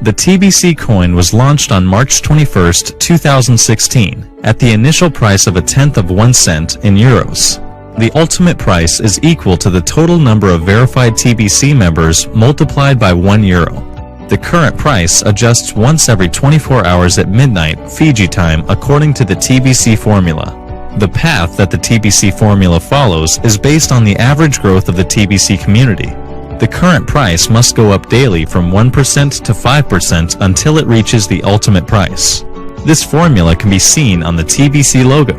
The TBC coin was launched on March 21, 2016, at the initial price of 1/10 of 1 cent in euros. The ultimate price is equal to the total number of verified TBC members multiplied by €1. The current price adjusts once every 24 hours at midnight Fiji time according to the TBC formula. The path that the TBC formula follows is based on the average growth of the TBC community. The current price must go up daily from 1% to 5% until it reaches the ultimate price. This formula can be seen on the TBC logo.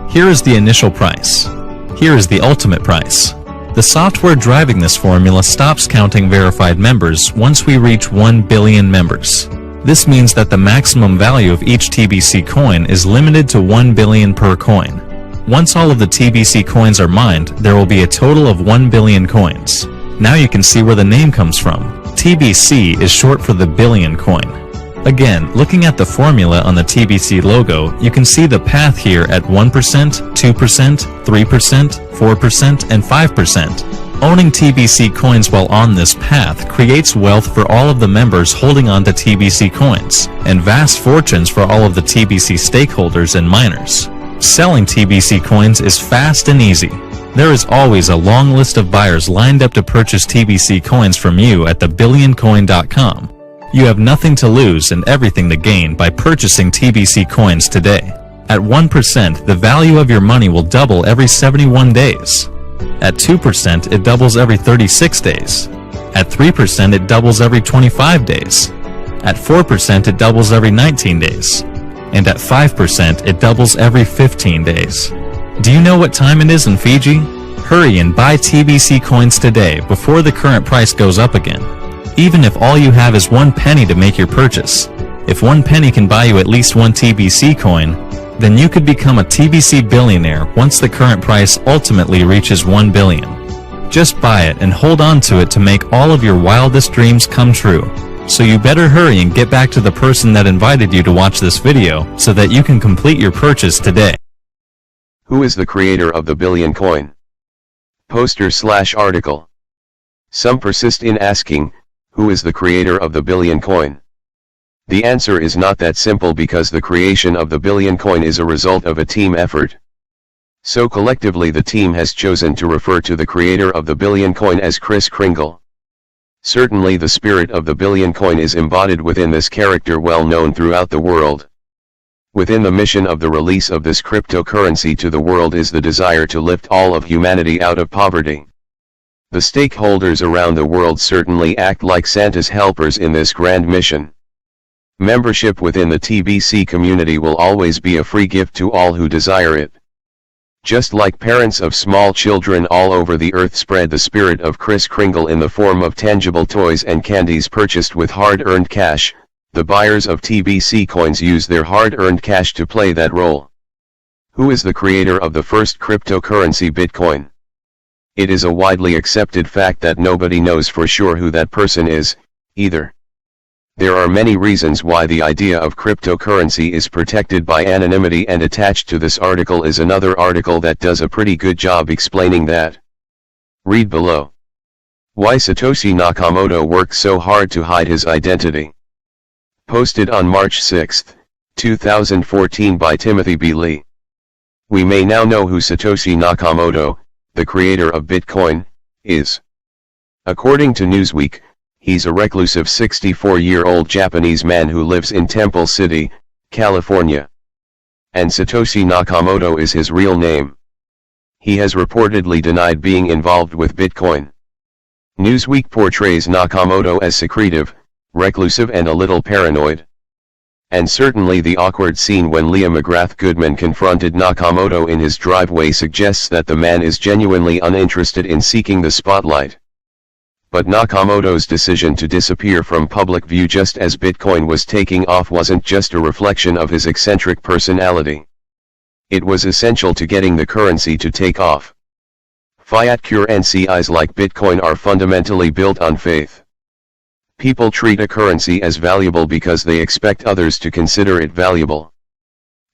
Here is the initial price. Here is the ultimate price. The software driving this formula stops counting verified members once we reach 1 billion members. This means that the maximum value of each TBC coin is limited to 1 billion per coin. Once all of the TBC coins are mined, there will be a total of 1 billion coins. Now you can see where the name comes from. TBC is short for the billion coin. Again, looking at the formula on the TBC logo, you can see the path here at 1%, 2%, 3%, 4%, and 5%. Owning TBC coins while on this path creates wealth for all of the members holding on to TBC coins, and vast fortunes for all of the TBC stakeholders and miners. Selling TBC coins is fast and easy. There is always a long list of buyers lined up to purchase TBC coins from you at thebillioncoin.com. You have nothing to lose and everything to gain by purchasing TBC coins today. At 1%, the value of your money will double every 71 days. At 2%, it doubles every 36 days. At 3%, it doubles every 25 days. At 4%, it doubles every 19 days. And at 5%, it doubles every 15 days. Do you know what time it is in Fiji? Hurry and buy TBC coins today before the current price goes up again. Even if all you have is 1 penny to make your purchase. If 1 penny can buy you at least 1 TBC coin, then you could become a TBC billionaire once the current price ultimately reaches 1 billion. Just buy it and hold on to it to make all of your wildest dreams come true. So you better hurry and get back to the person that invited you to watch this video so that you can complete your purchase today. Who is the creator of the billion coin? Poster/article. Some persist in asking, who is the creator of the billion coin? The answer is not that simple because the creation of the billion coin is a result of a team effort. So collectively the team has chosen to refer to the creator of the billion coin as Kris Kringle. Certainly the spirit of the billion coin is embodied within this character, well known throughout the world. Within the mission of the release of this cryptocurrency to the world is the desire to lift all of humanity out of poverty. The stakeholders around the world certainly act like Santa's helpers in this grand mission. Membership within the TBC community will always be a free gift to all who desire it. Just like parents of small children all over the earth spread the spirit of Kris Kringle in the form of tangible toys and candies purchased with hard-earned cash, the buyers of TBC coins use their hard-earned cash to play that role. Who is the creator of the first cryptocurrency Bitcoin? It is a widely accepted fact that nobody knows for sure who that person is, either. There are many reasons why the idea of cryptocurrency is protected by anonymity, and attached to this article is another article that does a pretty good job explaining that. Read below. Why Satoshi Nakamoto worked so hard to hide his identity. Posted on March 6, 2014 by Timothy B. Lee. We may now know who Satoshi Nakamoto, the creator of Bitcoin, is. According to Newsweek, he's a reclusive 64-year-old Japanese man who lives in Temple City, California. And Satoshi Nakamoto is his real name. He has reportedly denied being involved with Bitcoin. Newsweek portrays Nakamoto as secretive, reclusive and a little paranoid. And certainly the awkward scene when Leah McGrath Goodman confronted Nakamoto in his driveway suggests that the man is genuinely uninterested in seeking the spotlight. But Nakamoto's decision to disappear from public view just as Bitcoin was taking off wasn't just a reflection of his eccentric personality. It was essential to getting the currency to take off. Fiat currencies like Bitcoin are fundamentally built on faith. People treat a currency as valuable because they expect others to consider it valuable.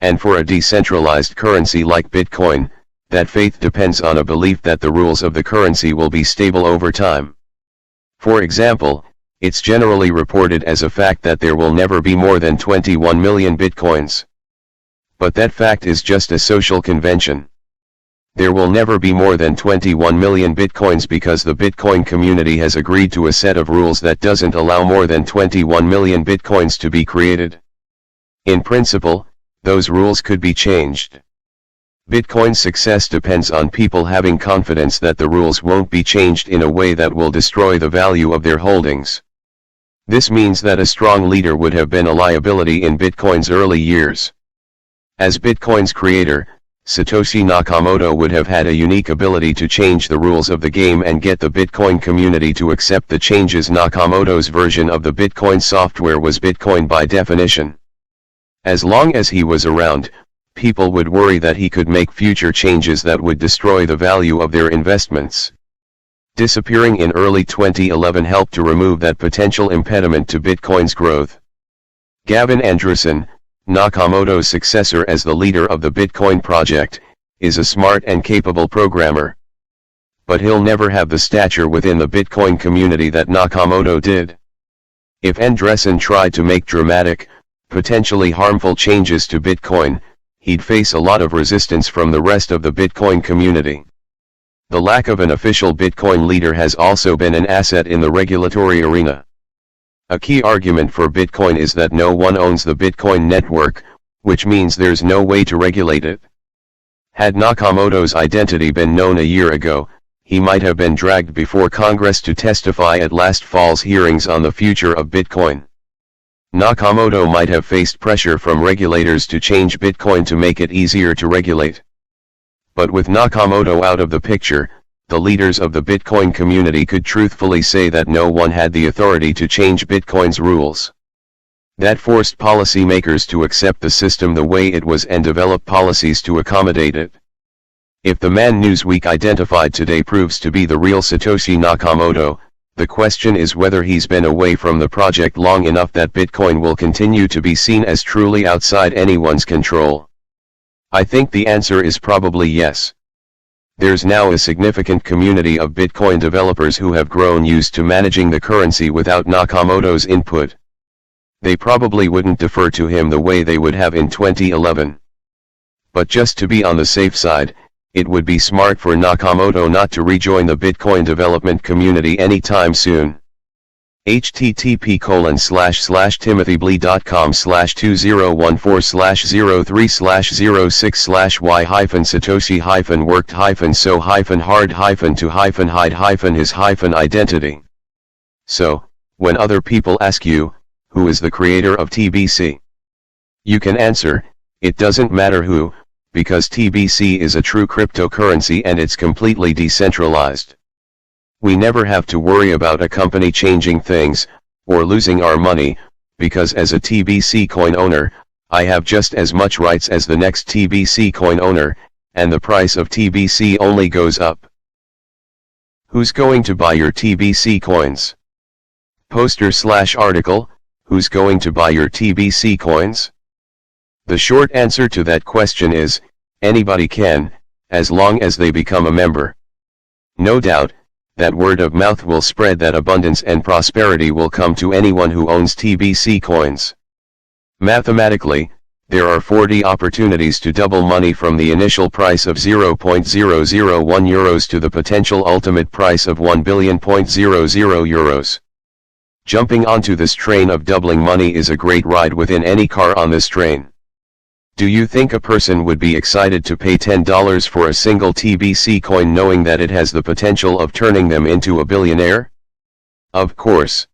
And for a decentralized currency like Bitcoin, that faith depends on a belief that the rules of the currency will be stable over time. For example, It's generally reported as a fact that there will never be more than 21 million bitcoins. But that fact is just a social convention. There will never be more than 21 million bitcoins because the Bitcoin community has agreed to a set of rules that doesn't allow more than 21 million bitcoins to be created. In principle, those rules could be changed. Bitcoin's success depends on people having confidence that the rules won't be changed in a way that will destroy the value of their holdings. This means that a strong leader would have been a liability in Bitcoin's early years. As Bitcoin's creator, Satoshi Nakamoto would have had a unique ability to change the rules of the game and get the Bitcoin community to accept the changes. Nakamoto's version of the Bitcoin software was Bitcoin by definition. As long as he was around, people would worry that he could make future changes that would destroy the value of their investments. Disappearing in early 2011 helped to remove that potential impediment to Bitcoin's growth. Gavin Andresen, Nakamoto's successor as the leader of the Bitcoin project, is a smart and capable programmer. But he'll never have the stature within the Bitcoin community that Nakamoto did. If Andresen tried to make dramatic, potentially harmful changes to Bitcoin, he'd face a lot of resistance from the rest of the Bitcoin community. The lack of an official Bitcoin leader has also been an asset in the regulatory arena. A key argument for Bitcoin is that no one owns the Bitcoin network, which means there's no way to regulate it. Had Nakamoto's identity been known a year ago, he might have been dragged before Congress to testify at last fall's hearings on the future of Bitcoin. Nakamoto might have faced pressure from regulators to change Bitcoin to make it easier to regulate. But with Nakamoto out of the picture, the leaders of the Bitcoin community could truthfully say that no one had the authority to change Bitcoin's rules. That forced policymakers to accept the system the way it was and develop policies to accommodate it. If the man Newsweek identified today proves to be the real Satoshi Nakamoto, the question is whether he's been away from the project long enough that Bitcoin will continue to be seen as truly outside anyone's control. I think the answer is probably yes. There's now a significant community of Bitcoin developers who have grown used to managing the currency without Nakamoto's input. They probably wouldn't defer to him the way they would have in 2011. But just to be on the safe side, it would be smart for Nakamoto not to rejoin the Bitcoin development community anytime soon. http://timothy.com/2014/03/06/y-satoshi-worked-to-hide-his-identity. So, when other people ask you, who is the creator of TBC? You can answer, it doesn't matter who, because TBC is a true cryptocurrency and it's completely decentralized. We never have to worry about a company changing things, or losing our money, because as a TBC coin owner, I have just as much rights as the next TBC coin owner, and the price of TBC only goes up. Who's going to buy your TBC coins? Poster/article, who's going to buy your TBC coins? The short answer to that question is, anybody can, as long as they become a member. No doubt, that word of mouth will spread that abundance and prosperity will come to anyone who owns TBC coins. Mathematically, there are 40 opportunities to double money from the initial price of 0.001 euros to the potential ultimate price of 1 billion.00 euros. Jumping onto this train of doubling money is a great ride within any car on this train. Do you think a person would be excited to pay $10 for a single TBC coin knowing that it has the potential of turning them into a billionaire? Of course.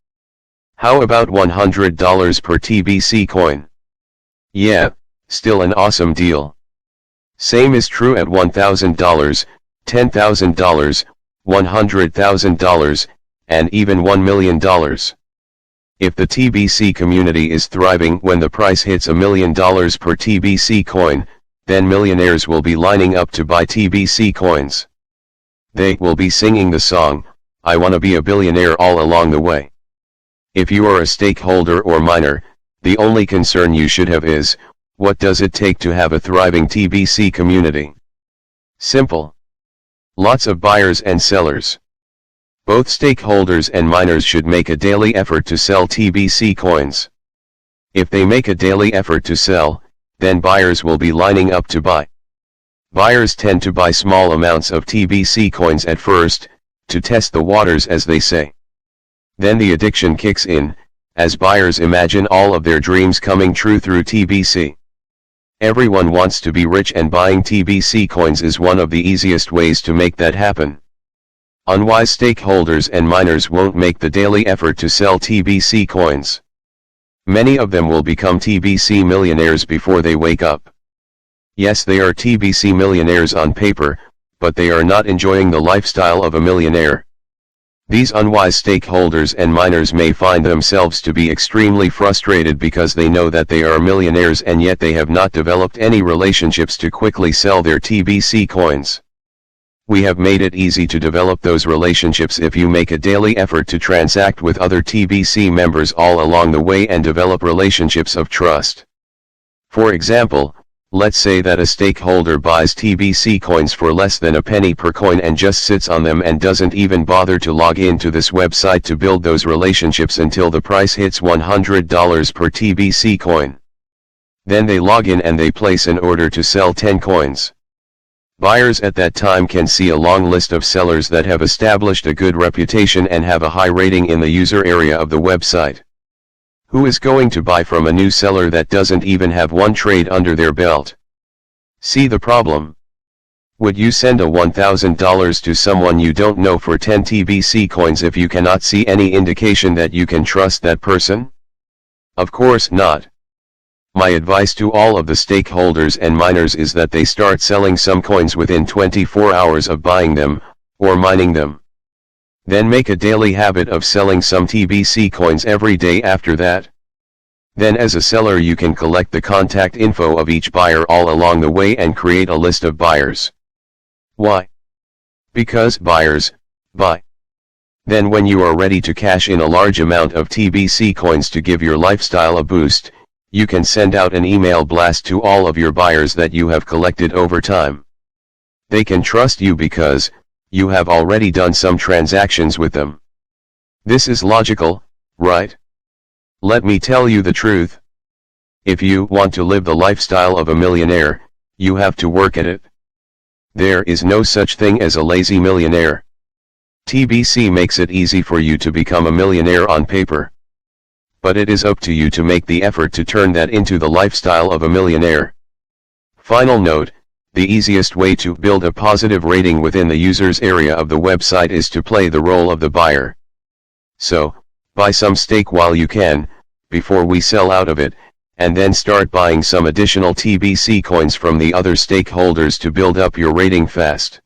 How about $100 per TBC coin? Yeah, still an awesome deal. Same is true at $1,000, $10,000, $100,000, and even $1 million. If the TBC community is thriving when the price hits $1 million per TBC coin, then millionaires will be lining up to buy TBC coins. They will be singing the song, "I wanna be a billionaire" all along the way. If you are a stakeholder or miner, the only concern you should have is, what does it take to have a thriving TBC community? Simple. Lots of buyers and sellers. Both stakeholders and miners should make a daily effort to sell TBC coins. If they make a daily effort to sell, then buyers will be lining up to buy. Buyers tend to buy small amounts of TBC coins at first, to test the waters as they say. Then the addiction kicks in, as buyers imagine all of their dreams coming true through TBC. Everyone wants to be rich, and buying TBC coins is one of the easiest ways to make that happen. Unwise stakeholders and miners won't make the daily effort to sell TBC coins. Many of them will become TBC millionaires before they wake up. Yes, they are TBC millionaires on paper, but they are not enjoying the lifestyle of a millionaire. These unwise stakeholders and miners may find themselves to be extremely frustrated because they know that they are millionaires and yet they have not developed any relationships to quickly sell their TBC coins. We have made it easy to develop those relationships if you make a daily effort to transact with other TBC members all along the way and develop relationships of trust. For example, let's say that a stakeholder buys TBC coins for less than a penny per coin and just sits on them and doesn't even bother to log into this website to build those relationships until the price hits $100 per TBC coin. Then they log in and they place an order to sell 10 coins. Buyers at that time can see a long list of sellers that have established a good reputation and have a high rating in the user area of the website. Who is going to buy from a new seller that doesn't even have one trade under their belt? See the problem? Would you send a $1,000 to someone you don't know for 10 TBC coins if you cannot see any indication that you can trust that person? Of course not. My advice to all of the stakeholders and miners is that they start selling some coins within 24 hours of buying them, or mining them. Then make a daily habit of selling some TBC coins every day after that. Then as a seller you can collect the contact info of each buyer all along the way and create a list of buyers. Why? Because buyers buy. Then when you are ready to cash in a large amount of TBC coins to give your lifestyle a boost, you can send out an email blast to all of your buyers that you have collected over time. They can trust you because you have already done some transactions with them. This is logical, right? Let me tell you the truth. If you want to live the lifestyle of a millionaire, you have to work at it. There is no such thing as a lazy millionaire. TBC makes it easy for you to become a millionaire on paper. But it is up to you to make the effort to turn that into the lifestyle of a millionaire. Final note, the easiest way to build a positive rating within the user's area of the website is to play the role of the buyer. So, buy some stake while you can, before we sell out of it, and then start buying some additional TBC coins from the other stakeholders to build up your rating fast.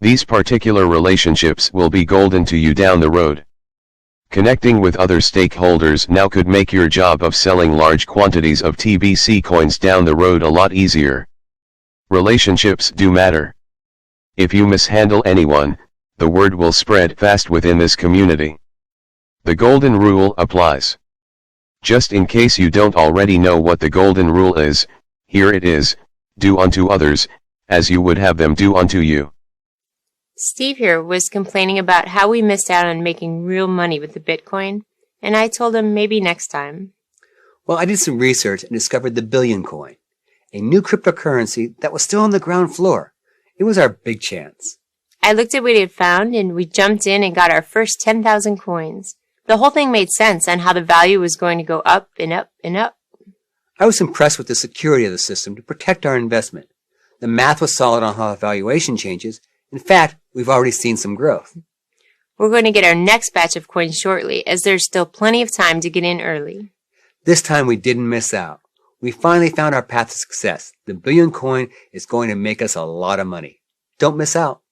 These particular relationships will be golden to you down the road. Connecting with other stakeholders now could make your job of selling large quantities of TBC coins down the road a lot easier. Relationships do matter. If you mishandle anyone, the word will spread fast within this community. The golden rule applies. Just in case you don't already know what the golden rule is, here it is: do unto others as you would have them do unto you. Steve here was complaining about how we missed out on making real money with the Bitcoin, and I told him maybe next time. Well, I did some research and discovered the Billion Coin, a new cryptocurrency that was still on the ground floor. It was our big chance. I looked at what he had found, and we jumped in and got our first 10,000 coins. The whole thing made sense on how the value was going to go up and up and up. I was impressed with the security of the system to protect our investment. The math was solid on how the valuation changes. In fact, we've already seen some growth. We're going to get our next batch of coins shortly, as there's still plenty of time to get in early. This time we didn't miss out. We finally found our path to success. The Billion Coin is going to make us a lot of money. Don't miss out.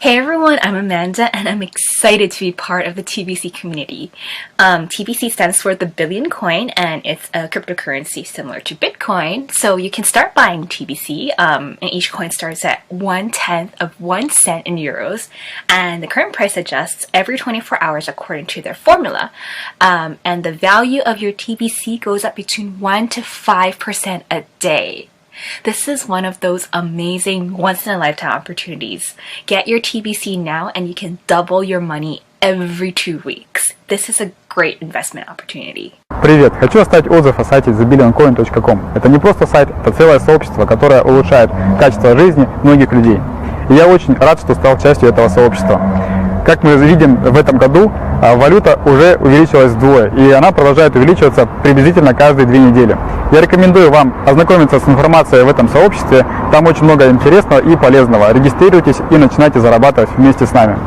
Hey everyone, I'm Amanda and I'm excited to be part of the Tbc community. Tbc stands for the Billion Coin and it's a cryptocurrency similar to Bitcoin. So you can start buying Tbc and each coin starts at 1/10 of 1 cent in euros, and the current price adjusts every 24 hours according to their formula. And the value of your Tbc goes up between 1 to 5% a day. This is one of those amazing once-in-a-lifetime opportunities. Get your TBC now and you can double your money every 2 weeks. This is a great investment opportunity. Привет! Хочу оставить отзыв о сайте thebillioncoin.com. Это не просто сайт, это целое сообщество, которое улучшает качество жизни многих людей. И я очень рад, что стал частью этого сообщества. Как мы видим, в этом году валюта уже увеличилась вдвое, и она продолжает увеличиваться приблизительно каждые 2 недели. Я рекомендую вам ознакомиться с информацией в этом сообществе, там очень много интересного и полезного. Регистрируйтесь и начинайте зарабатывать вместе с нами.